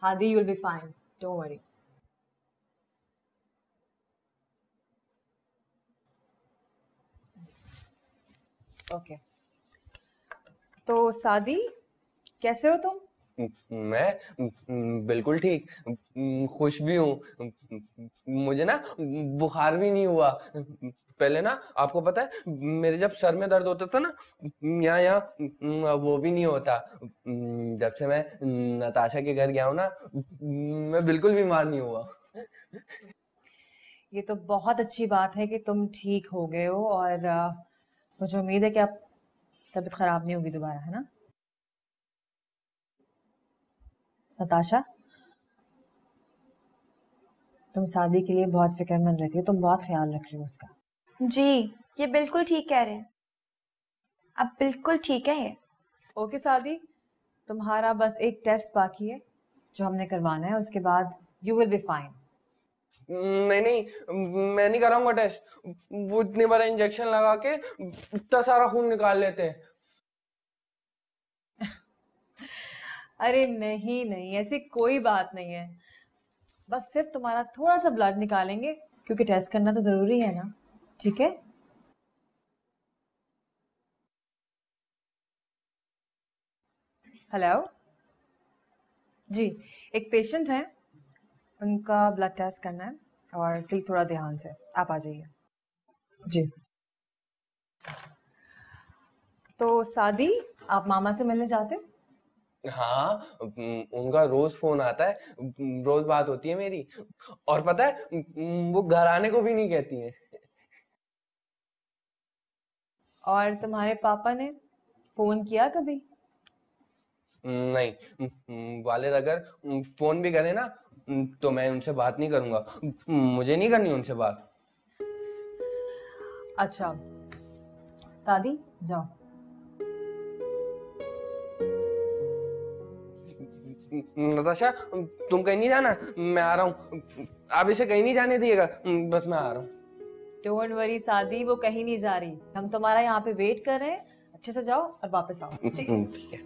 Hadi, you'll be fine. Don't worry. Okay. तो सादी, कैसे हो तुम? मैं बिल्कुल ठीक, खुश भी हूँ। मुझे ना बुखार भी नहीं हुआ। पहले ना आपको पता है मेरे जब सर में दर्द होता था ना, यहाँ यहाँ वो भी नहीं होता। जब से मैं नताशा के घर गया हूँ ना, मैं बिल्कुल बीमार नहीं हुआ। ये तो बहुत अच्छी बात है कि तुम ठीक हो गए हो, और मुझे उम्मीद है कि अब तबीयत खराब नहीं होगी दोबारा, है ना नताशा? तुम सादी के लिए बहुत फिक्रमंद रहती हो, तुम बहुत ख्याल रख रही हो उसका। जी, ये बिल्कुल ठीक कह रहे हैं, अब बिल्कुल ठीक है ये। ओके सादी, तुम्हारा बस एक टेस्ट बाकी है जो हमने करवाना है, उसके बाद यू विल बी फाइन। नहीं नहीं, मैं नहीं कराऊंगा टेस्ट। वो इतने बड़ा इंजेक्शन लगा के इतना सारा खून निकाल लेते हैं। अरे नहीं नहीं, ऐसी कोई बात नहीं है। बस सिर्फ तुम्हारा थोड़ा सा ब्लड निकालेंगे, क्योंकि टेस्ट करना तो जरूरी है ना। ठीक है? हेलो जी, एक पेशेंट है, उनका ब्लड टेस्ट करना है, और प्लीज थोड़ा ध्यान से आप आ जाइए। जी। तो सादी, आप मामा से मिलने जाते हो? हाँ, उनका रोज फोन आता है, रोज बात होती है मेरी। और पता है वो घर आने को भी नहीं कहती हैं। और तुम्हारे पापा ने फोन किया कभी? नहीं, वालिद अगर फोन भी करे ना तो मैं उनसे बात नहीं करूंगा। मुझे नहीं करनी उनसे बात। अच्छा सादी, जाओ। नताशा, तुम कहीं नहीं जाना, मैं आ रहा हूँ। आप इसे कहीं नहीं जाने दिएगा, बस मैं आ रहा हूँ। डोंट वरी सादी, वो कहीं नहीं जा रही, हम तुम्हारा यहाँ पे वेट कर रहे हैं। अच्छे से जाओ और वापस आओ। ठीक है।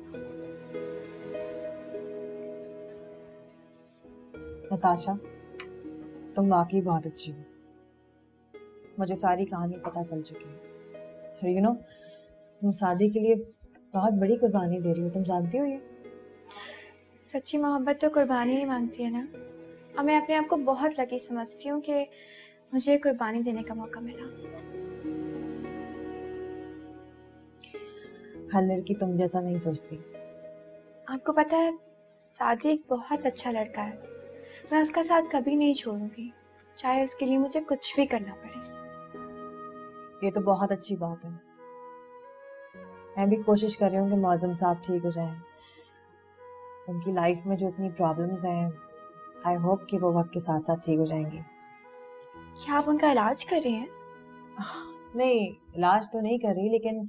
नताशा, तुम वाकई बहुत अच्छी हो, मुझे सारी कहानी पता चल चुकी है। यू नो, तुम शादी के लिए बहुत बड़ी कुर्बानी दे रही हो, तुम जानती हो ये? सच्ची मोहब्बत तो कुर्बानी ही मांगती है ना, और मैं अपने आप को बहुत लकी समझती हूँ कि मुझे कुर्बानी देने का मौका मिला। हर लड़की तुम जैसा नहीं सोचती। आपको पता है, सादी एक बहुत अच्छा लड़का है, मैं उसका साथ कभी नहीं छोड़ूंगी, चाहे उसके लिए मुझे कुछ भी करना पड़े। ये तो बहुत अच्छी बात है। मैं भी कोशिश कर रही हूँ कि मौजम साहब ठीक हो जाएं। उनकी लाइफ में जो इतनी प्रॉब्लम्स हैं, आई होप कि वो वक्त के साथ साथ ठीक हो जाएंगी। क्या आप उनका इलाज कर रही हैं? नहीं, इलाज तो नहीं कर रही, लेकिन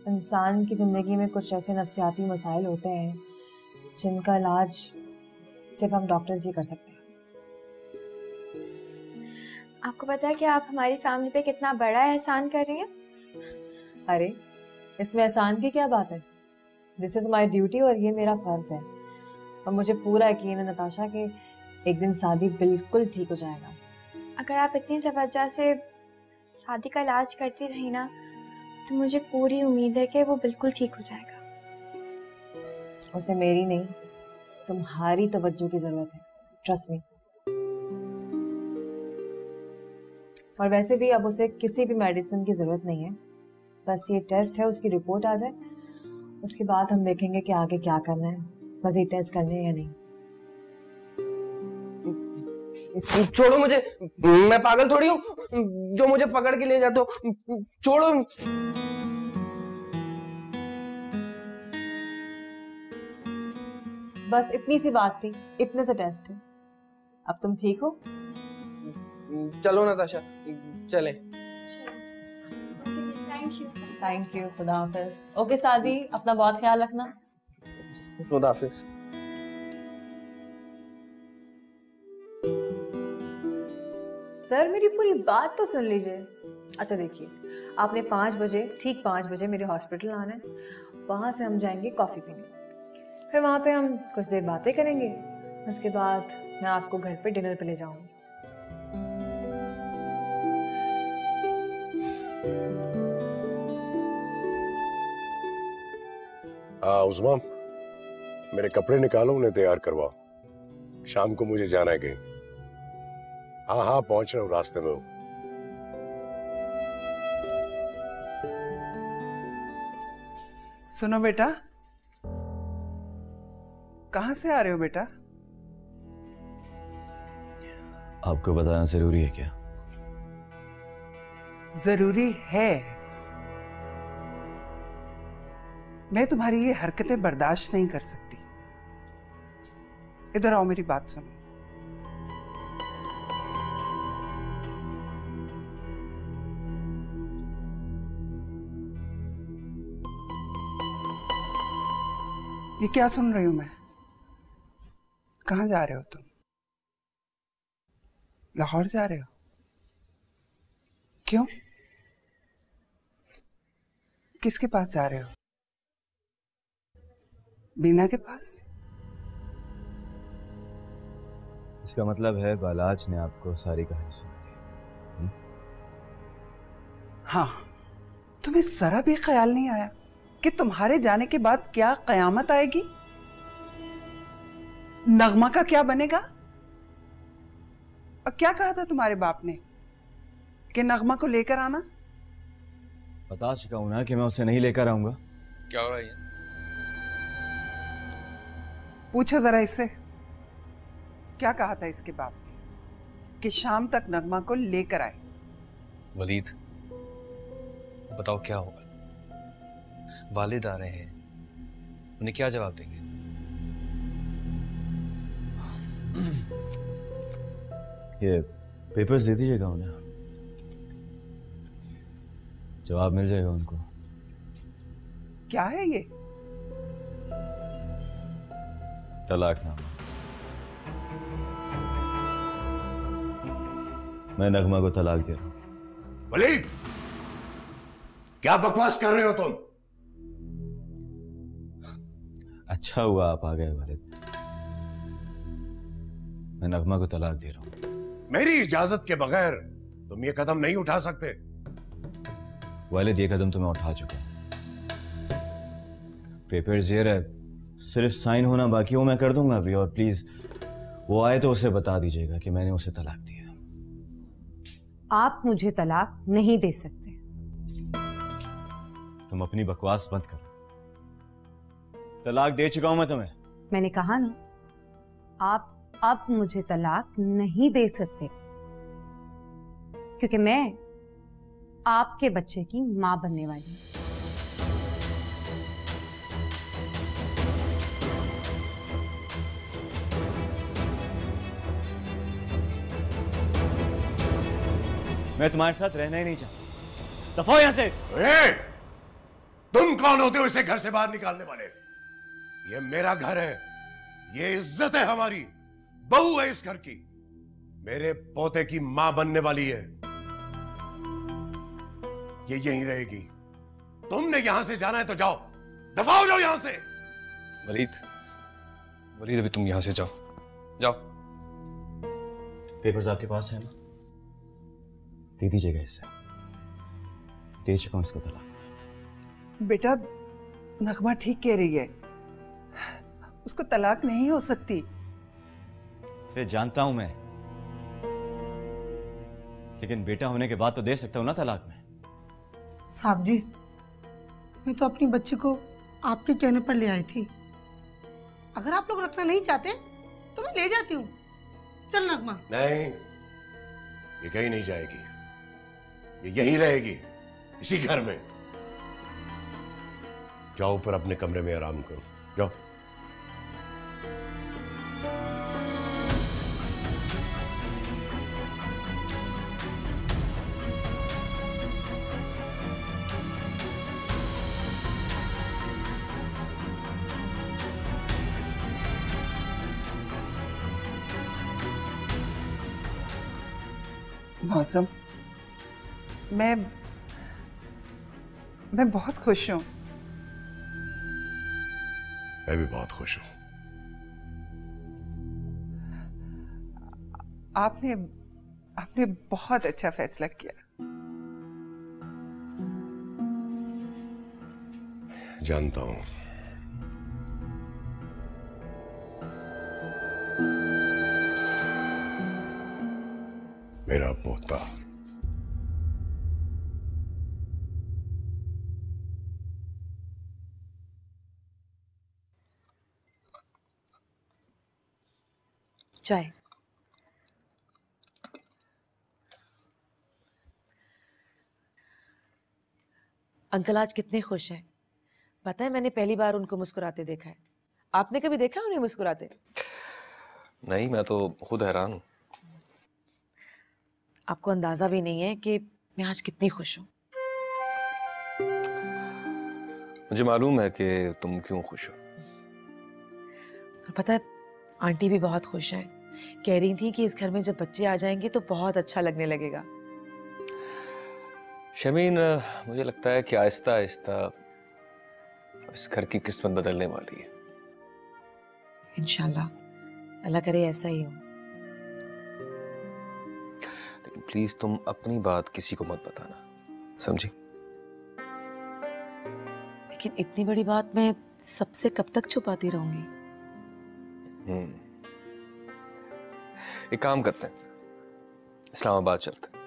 इंसान की जिंदगी में कुछ ऐसे नफ्सियाती मसाइल होते हैं जिनका इलाज सिर्फ हम डॉक्टर्स ही कर सकते हैं। आपको पता है कि आप हमारी फैमिली पे कितना बड़ा एहसान कर रही हैं? अरे, इसमें एहसान की क्या बात है? दिस इज माई ड्यूटी, और ये मेरा फर्ज है। और मुझे पूरा यकीन है नताशा कि एक दिन शादी बिल्कुल ठीक हो जाएगा। अगर आप इतनी तवज्जो से शादी का इलाज करती रही ना, तो मुझे पूरी उम्मीद है कि वो बिल्कुल ठीक हो जाएगा। उसे मेरी नहीं, तुम्हारी तवज्जो की जरूरत है, ट्रस्ट मी। और वैसे भी अब उसे किसी भी मेडिसिन की जरूरत नहीं है, बस ये टेस्ट है, उसकी रिपोर्ट आ जाए, उसके बाद हम देखेंगे कि आगे क्या करना है, मजीद टेस्ट करने हैं या नहीं। छोड़ो मुझे, मैं पागल थोड़ी हूँ जो मुझे पकड़ के ले जाते हो। छोड़ो। बस इतनी सी बात थी, इतने से टेस्ट है, अब तुम ठीक हो? चलो नताशा, चले। थैंक यू, खुदा हाफिज। ओके सादी, अपना बहुत ख्याल रखना। खुदा हाफिज। सर, मेरी पूरी बात तो सुन लीजिए। अच्छा देखिए, आपने 5 बजे, ठीक 5 बजे मेरे हॉस्पिटल आना है, वहां से हम जाएंगे कॉफी पीने। फिर वहाँ पे हम कुछ देर बातें करेंगे, उसके बाद मैं आपको घर पे डिनर पे ले जाऊंगी। हाँ उस्मा, मेरे कपड़े निकालो, उन्हें तैयार करवाओ, शाम को मुझे जाना है कहीं। हाँ हाँ पहुंच रहा हूँ, रास्ते में हूँ। सुनो बेटा, कहाँ से आ रहे हो बेटा? आपको बताना जरूरी है क्या? जरूरी है। मैं तुम्हारी ये हरकतें बर्दाश्त नहीं कर सकती। इधर आओ, मेरी बात सुनो। ये क्या सुन रही हूं मैं? कहाँ जा रहे हो तुम? लाहौर जा रहे हो? क्यों? किसके पास जा रहे हो? बीना के पास? इसका मतलब है बालाज ने आपको सारी कहानी सुना दी? हाँ, तुम्हें जरा भी ख्याल नहीं आया कि तुम्हारे जाने के बाद क्या कयामत आएगी? नगमा का क्या बनेगा? और क्या कहा था तुम्हारे बाप ने कि नगमा को लेकर आना? बता चुका हूं ना कि मैं उसे नहीं लेकर आऊंगा। क्या हो रहा है? पूछो जरा इससे, क्या कहा था इसके बाप ने कि शाम तक नगमा को लेकर आए? वलीद, बताओ क्या होगा? वालिद आ रहे हैं, उन्हें क्या जवाब देंगे? ये पेपर्स दे दीजिएगा उन्हें, जवाब मिल जाएगा उनको। क्या है ये? तलाकनामा। मैं नगमा को तलाक दे रहा हूं। वलीद, क्या बकवास कर रहे हो तुम? अच्छा हुआ आप आ गए वालिद। मैं नगमा को तलाक दे रहा हूं। मेरी इजाजत के बगैर तुम ये कदम नहीं उठा सकते। वालिद, ये कदम तो मैं उठा चुका हूं। पेपर्स ये रहे, सिर्फ साइन होना बाकी, वो मैं कर दूंगा अभी। और प्लीज वो आए तो उसे बता दीजिएगा कि मैंने उसे तलाक दिया। आप मुझे तलाक नहीं दे सकते। तुम अपनी बकवास बंद करो। तलाक दे चुका हूं मैं तुम्हें। मैंने कहा ना, आप अब मुझे तलाक नहीं दे सकते, क्योंकि मैं आपके बच्चे की मां बनने वाली हूं। मैं तुम्हारे साथ रहना ही नहीं चाहता। दफा यहां से। तुम कौन होते हो इसे घर से बाहर निकालने वाले? ये मेरा घर है, ये इज्जत है हमारी, बहू है इस घर की, मेरे पोते की मां बनने वाली है, ये यहीं रहेगी। तुमने यहां से जाना है तो जाओ, दफा हो जाओ यहां से। वलीद, वलीद अभी तुम यहां से जाओ, जाओ। पेपर्स आपके पास है ना? दे दीजिएगा इससे। दे चुका हूं इसको तलाक। बेटा, नगमा ठीक कह रही है, उसको तलाक नहीं हो सकती। फिर जानता हूं मैं, लेकिन बेटा होने के बाद तो दे सकता हूं ना तलाक में। साहब जी, मैं तो अपनी बच्ची को आपके कहने पर ले आई थी। अगर आप लोग रखना नहीं चाहते तो मैं ले जाती हूँ। चल नगमा। नहीं, ये कहीं नहीं जाएगी, ये यहीं रहेगी, इसी घर में। जाओ ऊपर अपने कमरे में आराम करो, जाओ। मौसम, मैं बहुत खुश हूं। मैं भी बहुत खुश हूं। आपने बहुत अच्छा फैसला किया। जानता हूं। मेरा पोता चाय। अंकल आज कितने खुश हैं। पता है मैंने पहली बार उनको मुस्कुराते देखा है। आपने कभी देखा उन्हें मुस्कुराते? नहीं, मैं तो खुद हैरान हूं। आपको अंदाजा भी नहीं है कि मैं आज कितनी खुश हूँ। मुझे मालूम है कि तुम क्यों खुश हो। और पता है आंटी भी बहुत खुश हैं। कह रही थी कि इस घर में जब बच्चे आ जाएंगे तो बहुत अच्छा लगने लगेगा। शमीन, मुझे लगता है कि आहिस्ता आहिस्ता इस घर की किस्मत बदलने वाली है। इंशाल्लाह, अल्लाह करे ऐसा ही हो। लेकिन प्लीज तुम अपनी बात किसी को मत बताना, समझी? लेकिन इतनी बड़ी बात मैं सबसे कब तक छुपाती रहूंगी? एक काम करते हैं, इस्लामाबाद चलते हैं।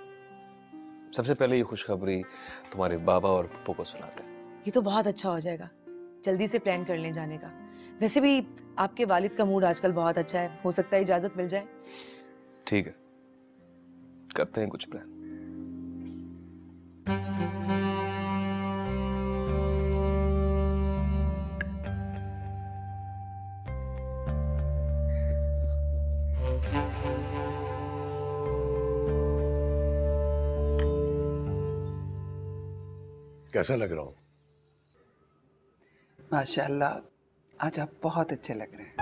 सबसे पहले ये खुशखबरी तुम्हारे बाबा और पप्पू को सुनाते हैं। ये तो बहुत अच्छा हो जाएगा। जल्दी से प्लान कर लें जाने का। वैसे भी आपके वालिद का मूड आजकल बहुत अच्छा है, हो सकता है इजाजत मिल जाए। ठीक है, करते हैं कुछ प्लान। कैसा लग रहा हूं? माशाल्लाह, आज आप बहुत अच्छे लग रहे हैं।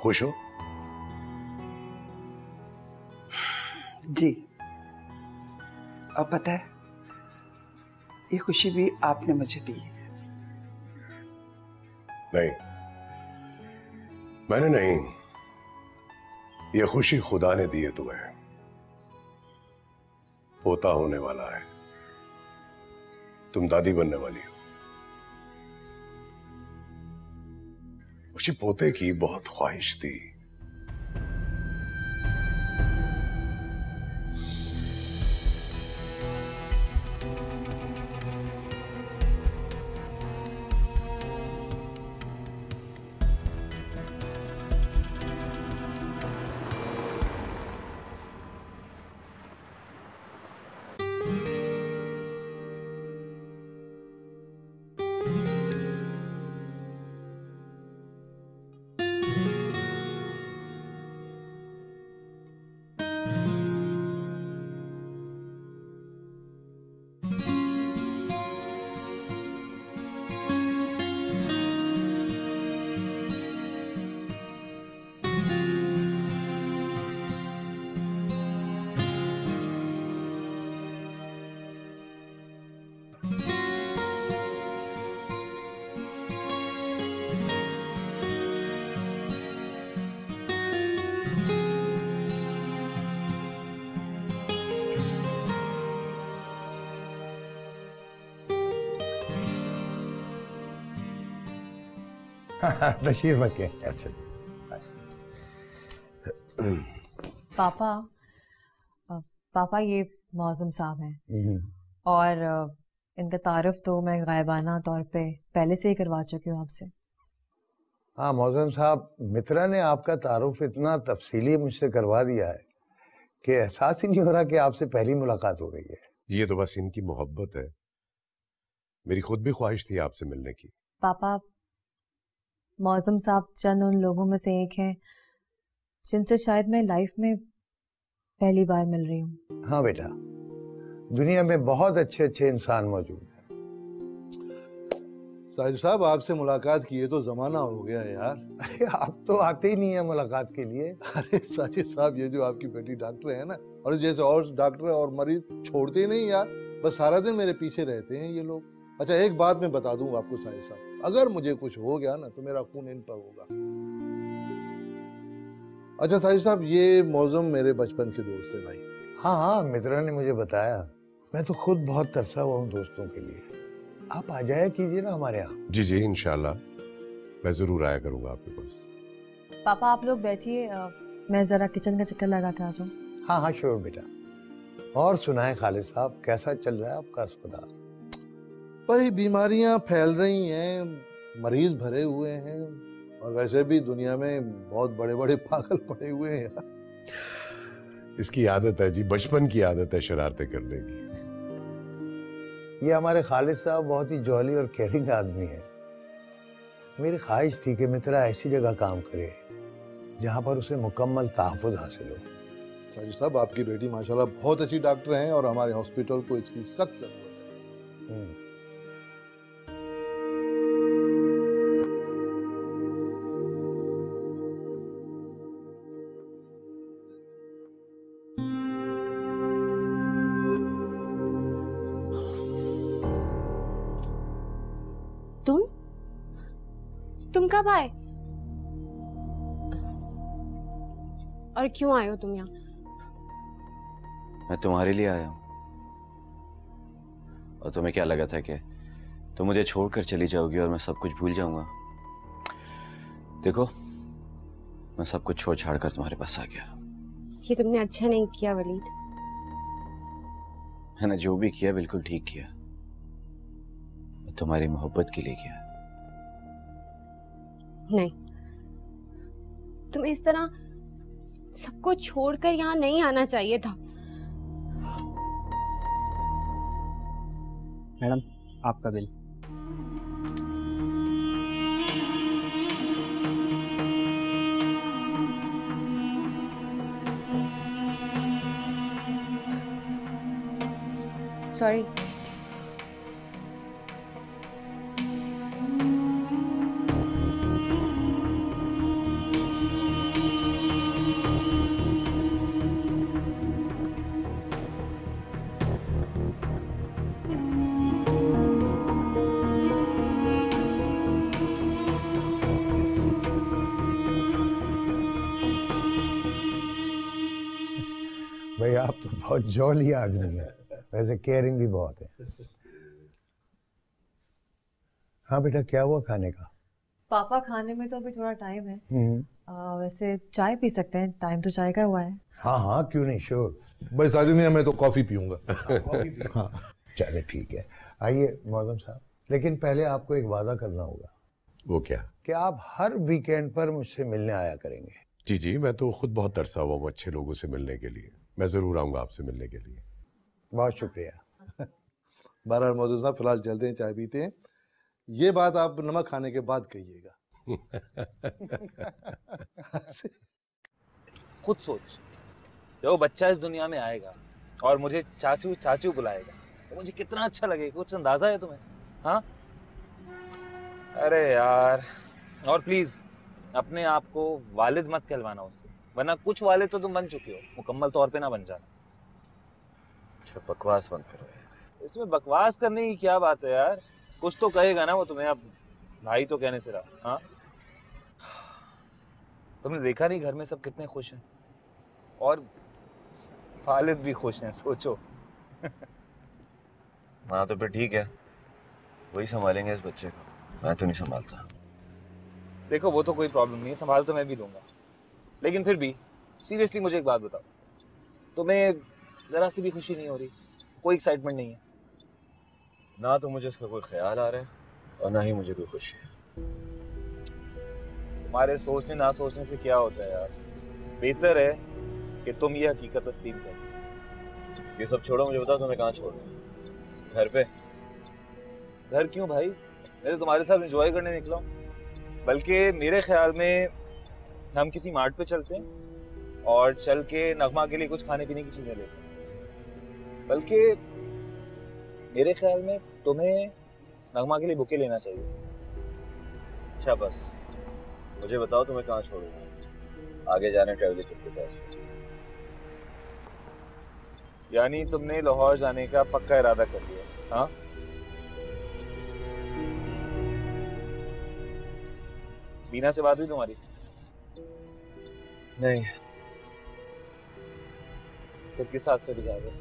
खुश हो? जी। और पता है, ये खुशी भी आपने मुझे दी है। नहीं, मैंने नहीं, ये खुशी खुदा ने दी है तुम्हें। पोता होने वाला है, तुम दादी बनने वाली हो। मुझे पोते की बहुत ख्वाहिश थी। नशीर मके। अच्छा जी। पापा ये मौज़म साहब हैं और इनका तारुफ तो मैं गायबाना तौर पे पहले से ही करवा चुकी हूँ आपसे। हाँ मौज़म साहब, मित्रा ने आपका तारुफ इतना तफसीली मुझसे करवा दिया है कि एहसास ही नहीं हो रहा कि आपसे पहली मुलाकात हो गई है। ये तो बस इनकी मोहब्बत है, मेरी खुद भी ख्वाहिश थी आपसे मिलने की। पापा, मौज़म साहब चंद उन लोगों में से एक हैं जिनसे शायद मैं लाइफ में पहली बार मिल रही हूँ। हाँ बेटा, दुनिया में बहुत अच्छे अच्छे इंसान मौजूद हैं। साजिद साहब, आपसे मुलाकात किए तो जमाना हो गया है यार। अरे आप तो आते ही नहीं है मुलाकात के लिए। अरे साजिद साहब, ये जो आपकी बेटी डॉक्टर है ना, और जैसे और डॉक्टर और मरीज छोड़ते ही नहीं यार, बस सारा दिन मेरे पीछे रहते हैं ये लोग। अच्छा, एक बात मैं बता दूं आपको साजिद साहब, अगर मुझे कुछ हो गया ना तो मेरा खून इन पर होगा। अच्छा साजिद साहब, ये मौजम मेरे बचपन के दोस्त है भाई। हाँ हाँ, मित्रा ने मुझे बताया। मैं तो खुद बहुत तरसा हुआ हूँ दोस्तों के लिए। आप आ जाया कीजिए ना हमारे यहाँ। जी जी, इंशाल्लाह मैं जरूर आया करूंगा आपके पास। पापा आप लोग बैठिए, मैं जरा किचन का चक्कर लगा के आ जाऊँ। हाँ हाँ श्योर बेटा। और सुनाए खालिद साहब, कैसा चल रहा है आपका अस्पताल? भाई बीमारियां फैल रही हैं, मरीज भरे हुए हैं, और वैसे भी दुनिया में बहुत बड़े बड़े पागल पड़े हुए हैं यार। इसकी आदत है जी, बचपन की आदत है शरारतें करने की। ये हमारे खालिद साहब बहुत ही जॉली और केयरिंग आदमी है। मेरी ख्वाहिश थी कि मित्रा ऐसी जगह काम करे जहां पर उसे मुकम्मल तहफ़्फ़ुज़ हासिल हो। साजिद साहब, आपकी बेटी माशाल्लाह बहुत अच्छी डॉक्टर हैं और हमारे हॉस्पिटल को इसकी सख्त जरूरत है। तुम कब आए और क्यों आए हो तुम यहाँ? मैं तुम्हारे लिए आया हूँ। और तुम्हें क्या लगा था कि तुम मुझे छोड़कर चली जाओगी और मैं सब कुछ भूल जाऊंगा? देखो, मैं सब कुछ छोड़ छाड़ कर तुम्हारे पास आ गया। ये तुमने अच्छा नहीं किया वलीद। मैंने जो भी किया बिल्कुल ठीक किया। मैं तुम्हारी मोहब्बत के लिए किया। नहीं, तुम इस तरह सबको छोड़कर यहाँ नहीं आना चाहिए था। मैडम, आपका बिल। सॉरी। भाई आप तो बहुत जॉली आदमी है, वैसे केयरिंग भी बहुत है। हाँ बेटा, क्या हुआ खाने का? पापा खाने में तो अभी थोड़ा टाइम है। वैसे चाय पी सकते हैं, टाइम तो चाय का हुआ है। हाँ हाँ क्यों नहीं, श्योर। भाई साजिद नहीं, मैं तो कॉफी पीऊंगा। हाँ चले ठीक है, आइए मौजम साहब। लेकिन पहले आपको एक वादा करना होगा। वो क्या? कि आप हर वीकेंड पर मुझसे मिलने आया करेंगे। जी जी, मैं तो खुद बहुत तरसा हुआ हूँ अच्छे लोगों से मिलने के लिए। मैं जरूर आऊंगा आपसे मिलने के लिए। बहुत शुक्रिया। बहरहाल मौजूद साहब, फिलहाल चलते हैं, चाय पीते हैं। ये बात आप नमक खाने के बाद कहिएगा। खुद सोच, जब वो बच्चा इस दुनिया में आएगा और मुझे चाचू चाचू बुलाएगा तो मुझे कितना अच्छा लगेगा। कुछ अंदाजा है तुम्हें? हाँ, अरे यार, और प्लीज अपने आप को वालिद मत कहलवाना उससे, वरना कुछ वालिद तो तुम बन चुके हो, मुकम्मल तौर पे ना बन जाना। अच्छा, बकवास बंद करो यार। इसमें बकवास करने की क्या बात है यार? कुछ तो कहेगा ना वो तुम्हें, अब भाई तो कहने से रहा। हाँ, तुमने देखा नहीं घर में सब कितने खुश हैं, और वालिद भी खुश हैं, सोचो। हाँ तो फिर ठीक है, वही संभालेंगे इस बच्चे को, मैं तो नहीं संभालता। देखो वो तो कोई प्रॉब्लम नहीं है, संभाल तो मैं भी लूंगा, लेकिन फिर भी सीरियसली मुझे एक बात बताओ, तुम्हें जरा सी भी खुशी नहीं हो रही? कोई एक्साइटमेंट नहीं है? ना तो मुझे इसका कोई ख्याल आ रहा है और ना ही मुझे कोई खुशी है। तुम्हारे सोचने ना सोचने से क्या होता है यार? बेहतर है कि तुम ये हकीकत तस्लीम करो। ये सब छोड़ो, मुझे बताओ तुम्हें कहाँ छोड़ना है? घर पे? घर क्यों भाई, मैं तो तुम्हारे साथ एंजॉय करने निकला हूँ। बल्कि मेरे ख्याल में हम किसी मार्ट पे चलते हैं और चल के नगमा के लिए कुछ खाने पीने की चीजें लेते हैं। बल्कि मेरे ख्याल में तुम्हें नगमा के लिए बुके लेना चाहिए। अच्छा बस मुझे बताओ तुम्हें कहाँ छोड़ूंगा, आगे जाने ट्रैवल चुप के पास। यानी तुमने लाहौर जाने का पक्का इरादा कर लिया? हाँ, बीना से बात हुई तुम्हारी? नहीं। तो किस आसरे पे जा रहे हो?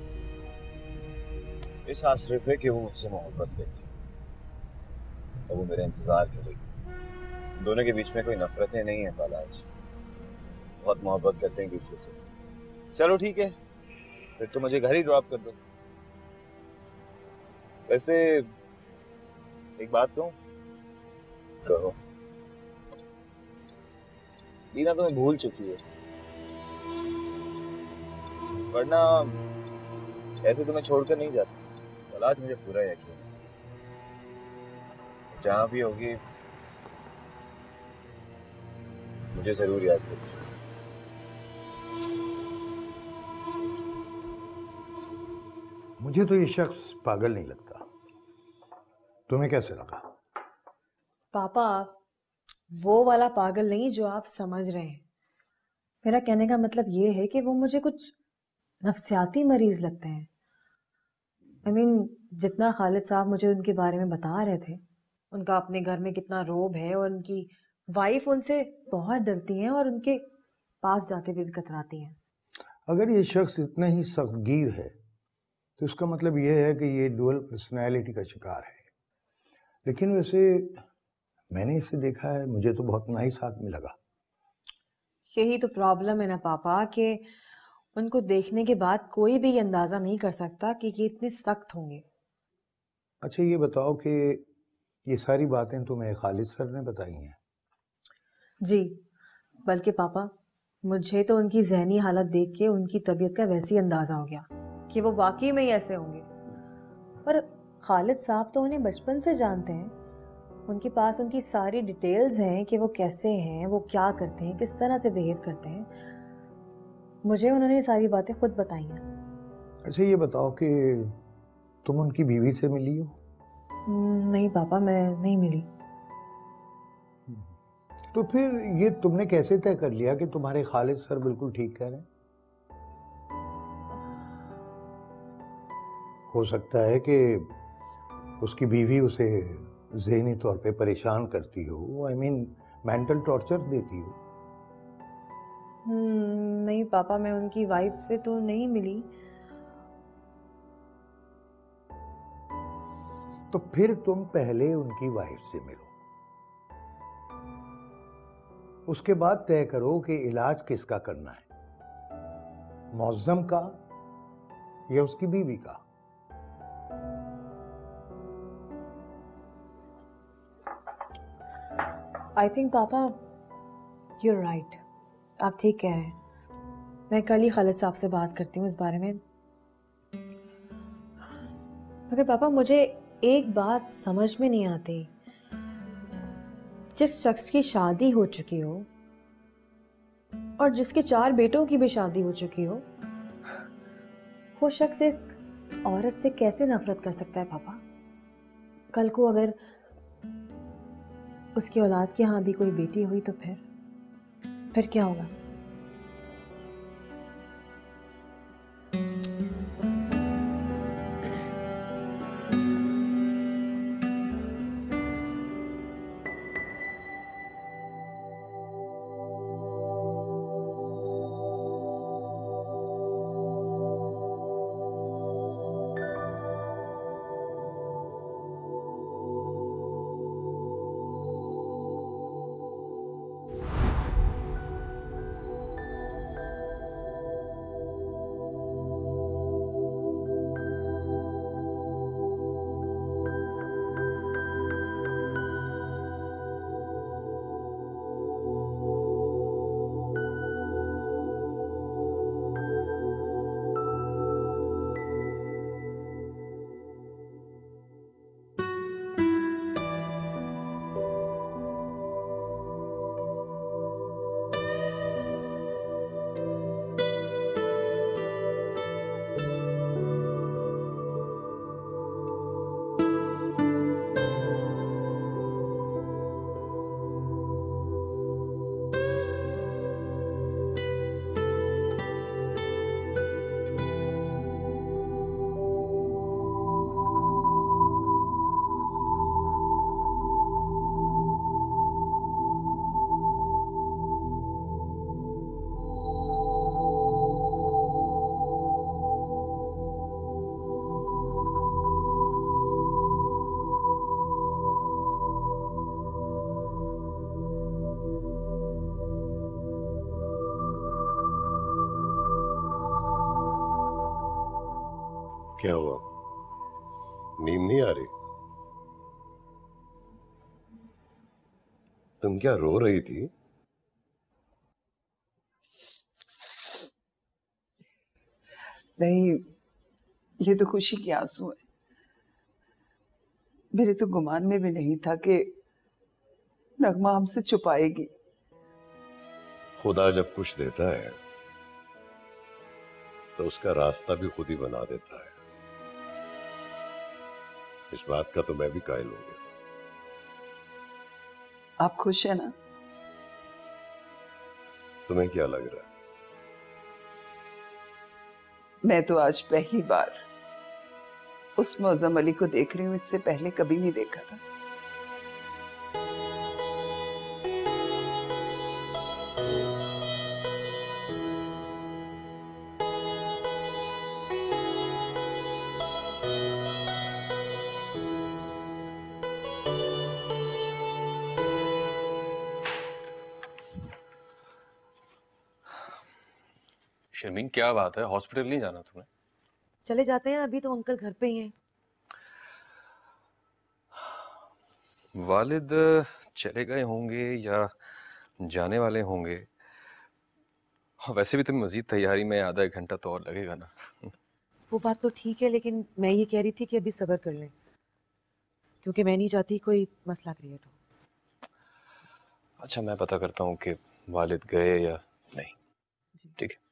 इस आसरे पे कि वो मुझसे मोहब्बत करती है, तो वो मेरा इंतजार करेगी। दोनों के बीच में कोई नफरतें नहीं है बालाज, बहुत मोहब्बत करते हैं एक दूसरे से। चलो ठीक है, फिर तो मुझे घर ही ड्रॉप कर दो। वैसे एक बात कहूं? कहो। बीना तुम्हें भूल चुकी है, वरना ऐसे तुम्हें छोड़कर नहीं जाती। बालाज मुझे पूरा यकीन है, जहां भी होगी मुझे जरूर याद करेगी। मुझे तो ये शख्स पागल नहीं लगता, तुम्हें कैसे लगा? पापा वो वाला पागल नहीं जो आप समझ रहे हैं। मेरा कहने का मतलब ये है कि वो मुझे कुछ नफ्सियाती मरीज लगते हैं। I mean, जितना खालिद साहब मुझे उनके बारे में बता रहे थे, उनका अपने घर में कितना रोब है और उनकी वाइफ उनसे बहुत डरती हैं और उनके पास जाते हुए भी कतराती हैं। अगर ये शख्स इतना ही सख्तगीर है तो इसका मतलब ये है कि ये डुअल पर्सनैलिटी का शिकार है। लेकिन वैसे मैंने इसे देखा है, मुझे तो बहुत नाइस आदमी लगा। यही तो प्रॉब्लम है ना पापा, कि उनको देखने के बाद कोई भी ये अंदाजा नहीं कर सकता कि ये इतने सख्त होंगे। अच्छा ये बताओ कि ये सारी बातें तुम्हें खालिद सर ने बताई हैं? जी, बल्कि पापा मुझे तो उनकी जहनी हालत देख के उनकी तबीयत का वैसे ही अंदाजा हो गया कि वो वाकई में ही ऐसे होंगे। पर खालिद साहब तो उन्हें बचपन से जानते हैं, उनके पास उनकी सारी डिटेल्स हैं कि वो कैसे हैं, वो क्या करते हैं, किस तरह से बिहेव करते हैं। मुझे उन्होंने सारी बातें खुद बताई हैं। अच्छा ये बताओ कि तुम उनकी बीवी से मिली हो? नहीं पापा, मैं नहीं मिली। तो फिर ये तुमने कैसे तय कर लिया कि तुम्हारे खालिद सर बिल्कुल ठीक कह रहे हैं? हो सकता है कि उसकी बीवी उसे ज़हनी तौर पे परेशान करती हो, आई मीन मेंटल टॉर्चर देती हो। नहीं पापा, मैं उनकी वाइफ से तो नहीं मिली। तो फिर तुम पहले उनकी वाइफ से मिलो, उसके बाद तय करो कि इलाज किसका करना है, मौज़म का या उसकी बीवी का। आई थिंक पापा यू आर राइट, आप ठीक कह रहे हैं। मैं कल ही खालिद साहब से बात करती हूँ इस बारे में। मगर पापा मुझे एक बात समझ में नहीं आती, जिस शख्स की शादी हो चुकी हो और जिसके 4 बेटों की भी शादी हो चुकी हो, वो शख्स एक औरत से कैसे नफरत कर सकता है पापा? कल को अगर उसकी औलाद के यहाँ भी कोई बेटी हुई तो फिर क्या होगा? क्या हुआ? नींद नहीं आ रही? तुम क्या रो रही थी? नहीं, ये तो खुशी के आंसू है। मेरे तो गुमान में भी नहीं था कि नगमा हमसे छुपाएगी। खुदा जब कुछ देता है तो उसका रास्ता भी खुद ही बना देता है। इस बात का तो मैं भी कायल हो गया। आप खुश है ना? तुम्हें क्या लग रहा है? मैं तो आज पहली बार उस मौजम अली को देख रही हूँ, इससे पहले कभी नहीं देखा था। शर्मीन, क्या बात है? हॉस्पिटल नहीं जाना तुम्हें? चले जाते हैं, अभी तो अंकल घर पे ही हैं। वालिद चले गए होंगे या जाने वाले होंगे। वैसे भी तुम्हें मजीद तैयारी में आधा एक घंटा तो और लगेगा ना। वो बात तो ठीक है, लेकिन मैं ये कह रही थी कि अभी सब्र कर लें, क्योंकि मैं नहीं चाहती कोई मसला क्रिएट हो। अच्छा, मैं पता करता हूँ कि वालिद गए या नहीं। ठीक है।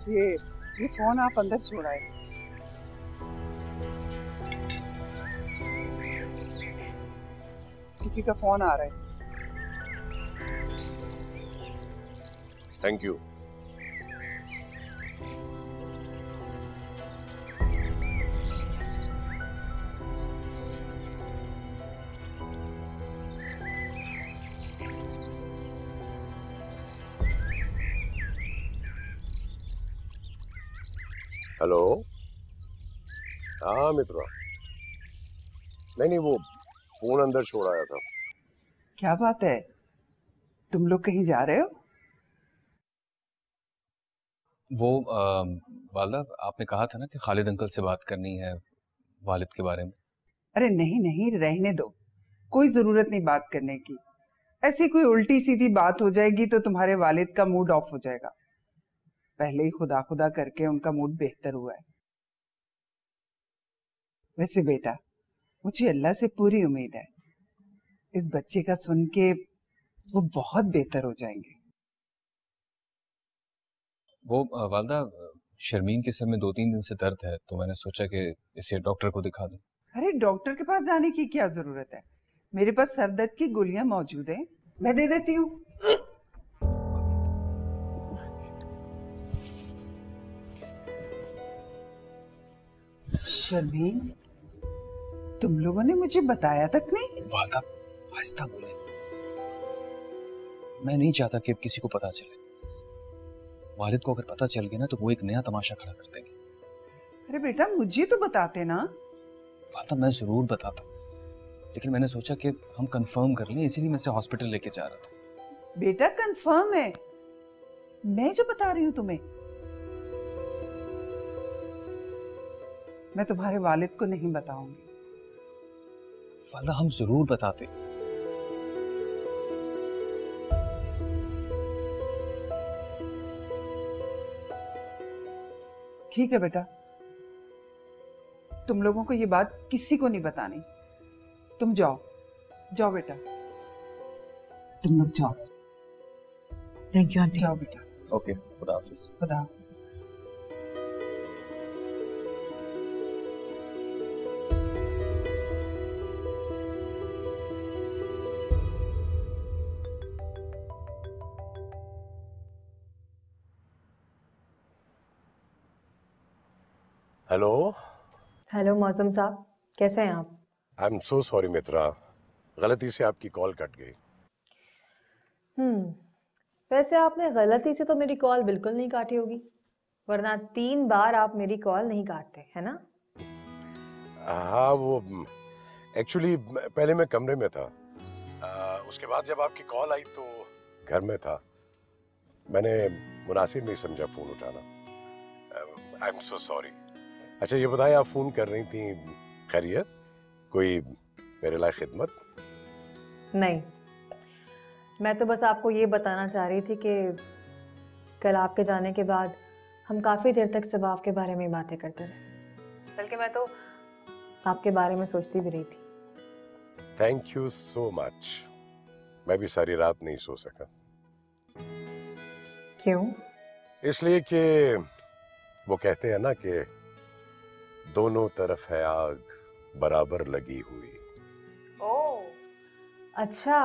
ये फोन आप अंदर छोड़ आए। किसी का फोन आ रहा है। Thank you. हेलो। हाँ मित्रा, नहीं वो फोन अंदर छोड़ आया था। क्या बात है, तुम लोग कहीं जा रहे हो? वो वालदा, आपने कहा था ना कि खालिद अंकल से बात करनी है वालिद के बारे में। अरे नहीं नहीं, रहने दो, कोई जरूरत नहीं बात करने की। ऐसी कोई उल्टी सीधी बात हो जाएगी तो तुम्हारे वालिद का मूड ऑफ हो जाएगा। पहले ही खुदा खुदा करके उनका मूड बेहतर हुआ है। वैसे बेटा, मुझे अल्लाह से पूरी उम्मीद है इस बच्चे का सुन के वो बहुत बेहतर हो जाएंगे। वो वालदा, शर्मीन के सर में 2-3 दिन से दर्द है, तो मैंने सोचा कि इसे डॉक्टर को दिखा दूं। अरे डॉक्टर के पास जाने की क्या जरूरत है, मेरे पास सर दर्द की गोलियां मौजूद हैं, मैं दे देती हूँ। शर्मीन, तुम लोगों ने मुझे बताया तक नहीं। वालदा, आहिस्ता बोले, मैं नहीं चाहता कि अब किसी को पता चले। वालिद को अगर पता चल गया ना तो वो एक नया तमाशा खड़ा कर देंगे। अरे बेटा, मुझे तो बताते ना। वालदा, मैं जरूर बताता, लेकिन मैंने सोचा कि हम कंफर्म कर लें, इसीलिए मैं इसे हॉस्पिटल लेके जा रहा था। बेटा कंफर्म है, मैं जो बता रही हूँ तुम्हें। मैं तुम्हारे वालिद को नहीं बताऊंगी। वालिदा हम जरूर बताते। ठीक है बेटा, तुम लोगों को ये बात किसी को नहीं बतानी। तुम जाओ जाओ बेटा, तुम लोग जाओ। Thank you aunty. जाओ बेटा। ओके, खुदा हाफिज। खुदा हाफिज। हेलो। हेलो मौसम साहब, कैसे हैं आप? आई एम सो सॉरी मित्रा, गलती से आपकी कॉल कट गई। वैसे आपने गलती से तो मेरी कॉल बिल्कुल नहीं काटी होगी, वरना 3 बार आप मेरी कॉल नहीं काटते, है ना? हाँ, वो एक्चुअली पहले मैं कमरे में था, उसके बाद जब आपकी कॉल आई तो घर में था। मैंने मुनासिब नहीं समझा फोन उठाना। I am so sorry. अच्छा ये बताएं, आप फोन कर रही थी, खैरियत? कोई मेरे लायक खिदमत? नहीं, मैं तो बस आपको ये बताना चाह रही थी कि कल आपके जाने के बाद हम काफ़ी देर तक सिर्फ आपके बारे में बातें करते रहे, बल्कि मैं तो आपके बारे में सोचती भी रही थी। Thank you so much. मैं भी सारी रात नहीं सो सका। क्यों? इसलिए कि वो कहते हैं ना कि दोनों तरफ है आग बराबर लगी हुई। ओह, अच्छा,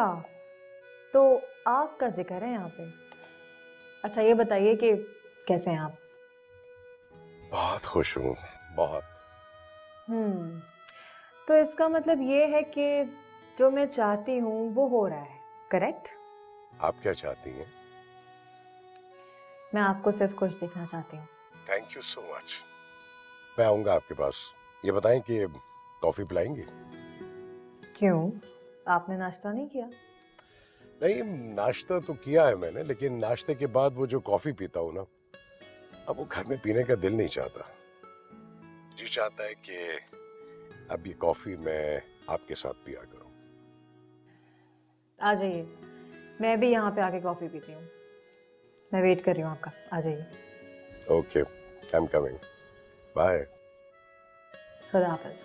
तो आग का जिक्र है यहाँ पे। अच्छा ये बताइए कि कैसे हैं आप? बहुत खुश हूँ, बहुत। तो इसका मतलब ये है कि जो मैं चाहती हूँ वो हो रहा है, करेक्ट? आप क्या चाहती हैं? मैं आपको सिर्फ खुश दिखना चाहती हूँ। Thank you so much. मैं आऊंगा आपके पास। ये बताएं कि कॉफी पिलाएंगी? क्यों, आपने नाश्ता नहीं किया? नहीं, नाश्ता तो किया है मैंने, लेकिन नाश्ते के बाद वो जो कॉफी पीता हूँ ना, अब वो घर में पीने का दिल नहीं चाहता। जी चाहता है कि अब ये कॉफी मैं आपके साथ पिया करूं। आ जाइए, मैं भी यहाँ पे आके कॉफी पीती हूँ। मैं वेट कर रही हूँ आपका, आ जाइए। Okay, I am coming. Bye. खुदा हाफिज।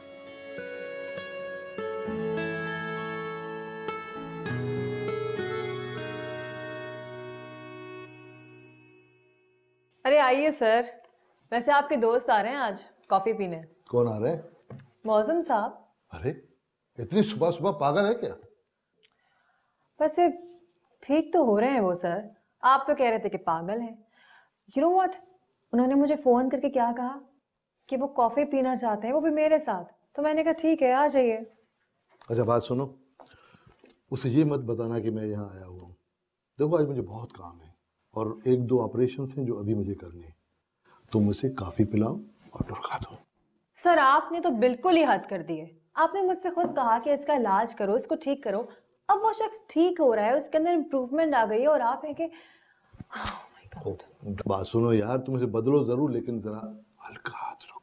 अरे आइए सर, वैसे आपके दोस्त आ रहे हैं आज कॉफी पीने। कौन आ रहे हैं? मौसम साहब। अरे इतनी सुबह सुबह पागल है क्या? वैसे ठीक तो हो रहे हैं वो सर, आप तो कह रहे थे कि पागल हैं। यू नो व्हाट, उन्होंने मुझे फोन करके क्या कहा कि वो कॉफी पीना चाहते हैं, वो भी मेरे साथ। तो मैंने कहा ठीक है, आ जाइए। अच्छा बात सुनो, उसे ये मत बताना कि मैं यहाँ आया हुआ हूँ। देखो आज मुझे बहुत काम है और 1-2 ऑपरेशन हैं जो अभी मुझे करने हैं। तुम मुझे काफी पिलाओ और टुरका दो। सर आपने तो बिल्कुल ही हद कर दी है। आपने मुझसे खुद कहा कि इसका इलाज करो, इसको ठीक करो। अब वो शख्स ठीक हो रहा है, उसके अंदर इम्प्रूवमेंट आ गई है, और आप है कि बात सुनो यार, तुम इसे बदलो जरूर, लेकिन जरा हल्का हाथ रखो।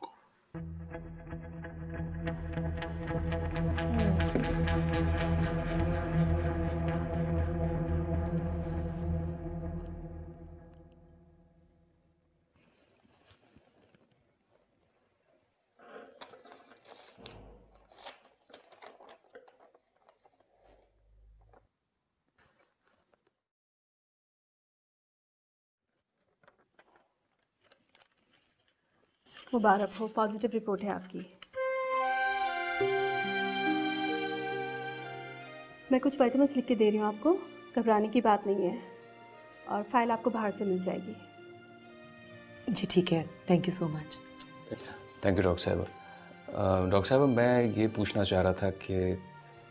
मुबारक हो, पॉजिटिव रिपोर्ट है आपकी। मैं कुछ विटामिन्स लिख के दे रही हूँ आपको, घबराने की बात नहीं है, और फाइल आपको बाहर से मिल जाएगी। जी ठीक है, thank you so much. Thank you doctor साहब। डॉक्टर साहब मैं ये पूछना चाह रहा था कि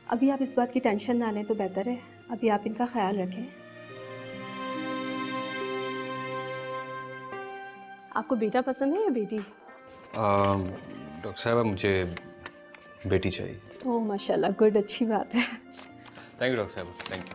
अभी आप इस बात की टेंशन ना लें तो बेहतर है। अभी आप इनका ख्याल रखें। आपको बेटा पसंद है या बेटी? डॉक्टर साहब मुझे बेटी चाहिए। ओह माशाल्लाह, गुड, अच्छी बात है। थैंक यू डॉक्टर साहब, थैंक यू।